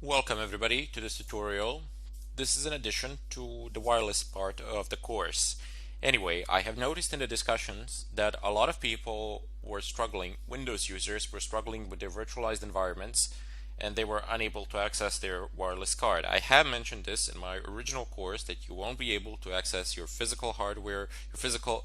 Welcome everybody to this tutorial. This is an addition to the wireless part of the course. Anyway, I have noticed in the discussions that a lot of people were struggling, Windows users were struggling with their virtualized environments and they were unable to access their wireless card. I have mentioned this in my original course that you won't be able to access your physical hardware,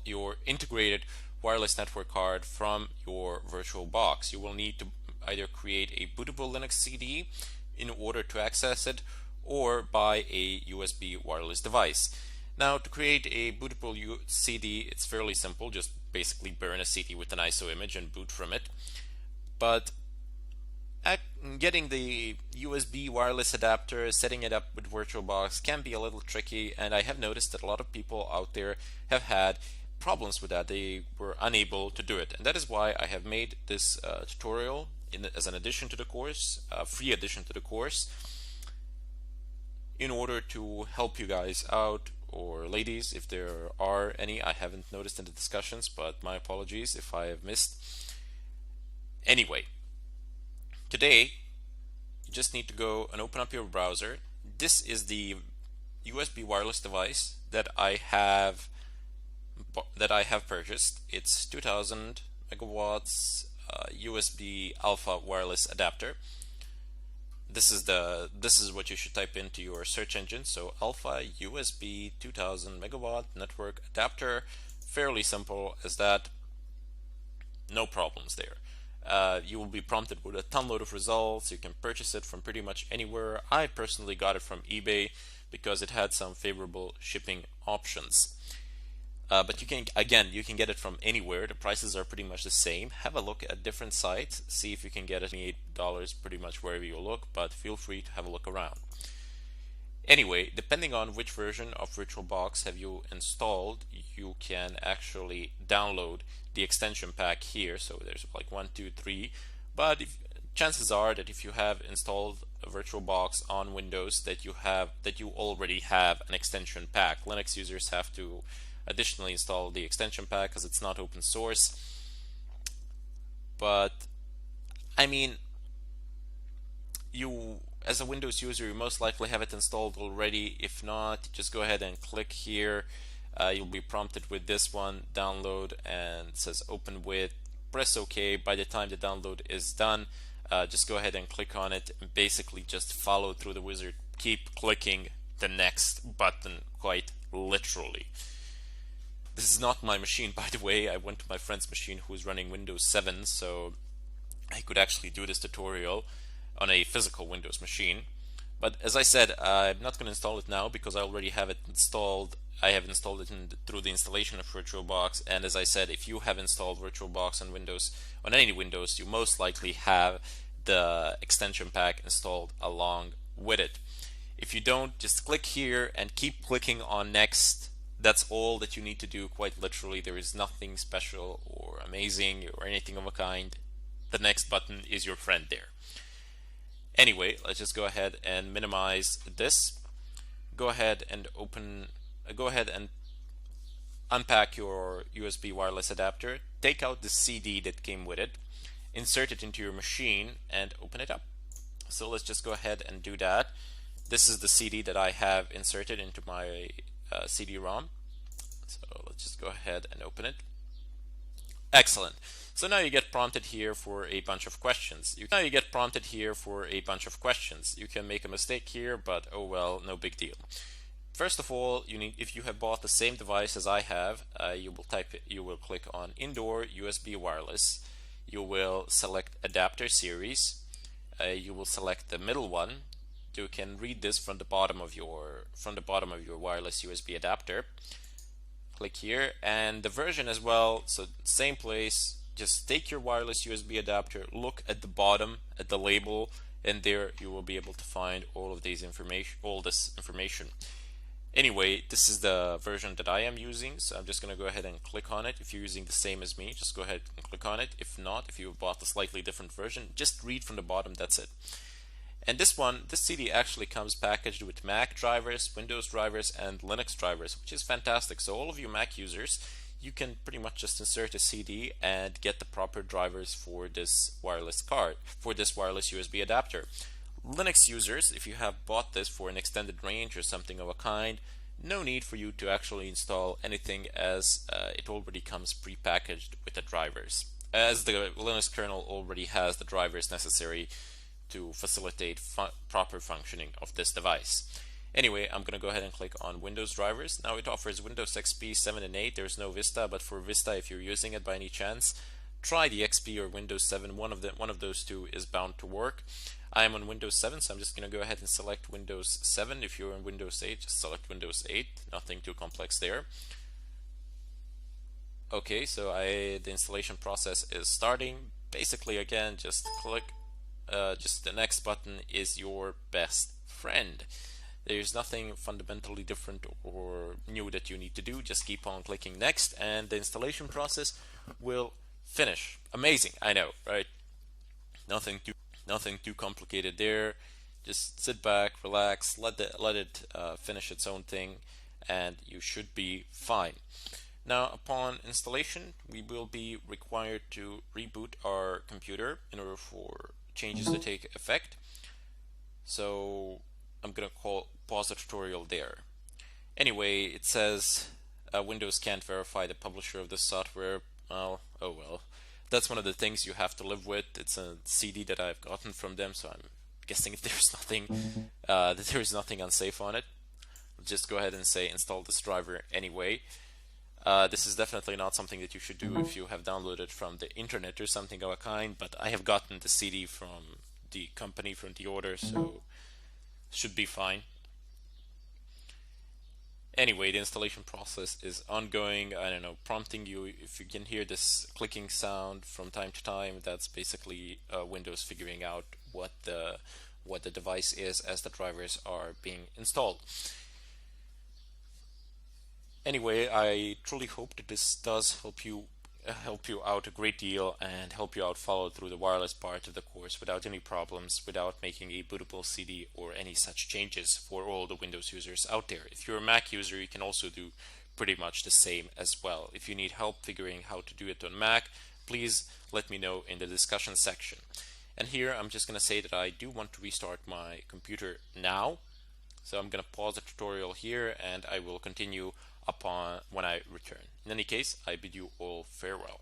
your integrated wireless network card from your virtual box. You will need to either create a bootable Linux CD in order to access it or buy a USB wireless device. Now, to create a bootable CD, it's fairly simple. Just basically burn a CD with an ISO image and boot from it. But getting the USB wireless adapter, setting it up with VirtualBox can be a little tricky, and I have noticed that a lot of people out there have had problems with that. They were unable to do it, and that is why I have made this tutorial as an addition to the course, a free addition to the course, in order to help you guys out, or ladies, if there are any. I haven't noticed in the discussions, but my apologies if I have missed. Anyway, today you just need to go and open up your browser. This is the USB wireless device that I have purchased. It's 2000 megawatts USB alpha wireless adapter. This is what you should type into your search engine. So alpha USB 2000 megawatt network adapter. Fairly simple as that. No problems there. You will be prompted with a ton load of results. You can purchase it from pretty much anywhere. I personally got it from eBay because it had some favorable shipping options. But you can get it from anywhere. The prices are pretty much the same. Have a look at different sites, see if you can get it $28 pretty much wherever you look, but feel free to have a look around. Anyway, depending on which version of VirtualBox have you installed, you can actually download the extension pack here. So there's like 1, 2, 3. But chances are that if you have installed a VirtualBox on Windows, that you already have an extension pack. Linux users have to additionally install the extension pack because it's not open source. But I mean, you as a Windows user, you most likely have it installed already. If not, just go ahead and click here. You'll be prompted with this one, download, and it says open with. Press OK. By the time the download is done, just go ahead and click on it and basically just follow through the wizard. Keep clicking the next button, quite literally. This is not my machine, by the way. I went to my friend's machine who is running Windows 7, so I could actually do this tutorial on a physical Windows machine. But as I said, I'm not going to install it now because I already have it installed. I have installed it through the installation of VirtualBox, and as I said, if you have installed VirtualBox on Windows, on any Windows, you most likely have the extension pack installed along with it. If you don't, just click here and keep clicking on next. That's all that you need to do, quite literally. There is nothing special or amazing or anything of a kind. The next button is your friend there. Anyway, let's just go ahead and minimize this. Go ahead and unpack your USB wireless adapter. Take out the CD that came with it, insert it into your machine, and open it up. So let's just go ahead and do that. This is the CD that I have inserted into my CD-ROM. So let's just go ahead and open it. Excellent. So now you get prompted here for a bunch of questions. You can make a mistake here, but oh well, no big deal. First of all, if you have bought the same device as I have, you will click on Indoor USB Wireless. You will select Adapter Series. You will select the middle one. You can read this from the bottom of your wireless USB adapter. Click here, and the version as well. So same place. Just take your wireless USB adapter, look at the bottom at the label, and there you will be able to find all this information. Anyway, this is the version that I am using, so I'm just going to go ahead and click on it. If you're using the same as me, just go ahead and click on it. If not, if you bought a slightly different version, just read from the bottom. That's it. And this CD actually comes packaged with Mac drivers, Windows drivers, and Linux drivers, which is fantastic. So all of you Mac users, you can pretty much just insert a CD and get the proper drivers for this wireless card, for this wireless USB adapter. Linux users, if you have bought this for an extended range or something of a kind, no need for you to actually install anything, as it already comes prepackaged with the drivers, as the Linux kernel already has the drivers necessary to facilitate proper functioning of this device. Anyway, I'm going to go ahead and click on Windows drivers. Now it offers Windows XP 7 and 8. There's no Vista, but for Vista, if you're using it by any chance, try the XP or Windows 7. One of those two is bound to work. I am on Windows 7, so I'm just going to go ahead and select Windows 7. If you're on Windows 8, just select Windows 8. Nothing too complex there. Okay, so the installation process is starting. Basically, again, just click, just the next button is your best friend. There's nothing fundamentally different or new that you need to do. Just keep on clicking next, and the installation process will finish. Amazing, I know, right? Nothing too complicated there. Just sit back, relax, let it finish its own thing, and you should be fine. Now, upon installation, we will be required to reboot our computer in order for changes to take effect. So I'm gonna pause the tutorial there. Anyway, it says Windows can't verify the publisher of this software. Well, oh well. That's one of the things you have to live with. It's a CD that I've gotten from them, so I'm guessing that there's nothing unsafe on it. Just go ahead and say install this driver anyway. This is definitely not something that you should do if you have downloaded from the internet or something of a kind, but I have gotten the CD from the company, from the order, so should be fine. Anyway, the installation process is ongoing. I don't know, prompting you. If you can hear this clicking sound from time to time, that's basically Windows figuring out what the device is as the drivers are being installed. Anyway, I truly hope that this does help you out a great deal and help you out follow through the wireless part of the course without any problems, without making a bootable CD or any such changes for all the Windows users out there. If you're a Mac user, you can also do pretty much the same as well. If you need help figuring how to do it on Mac, please let me know in the discussion section. And here I'm just going to say that I do want to restart my computer now. So I'm going to pause the tutorial here and I will continue upon when I return. In any case, I bid you all farewell.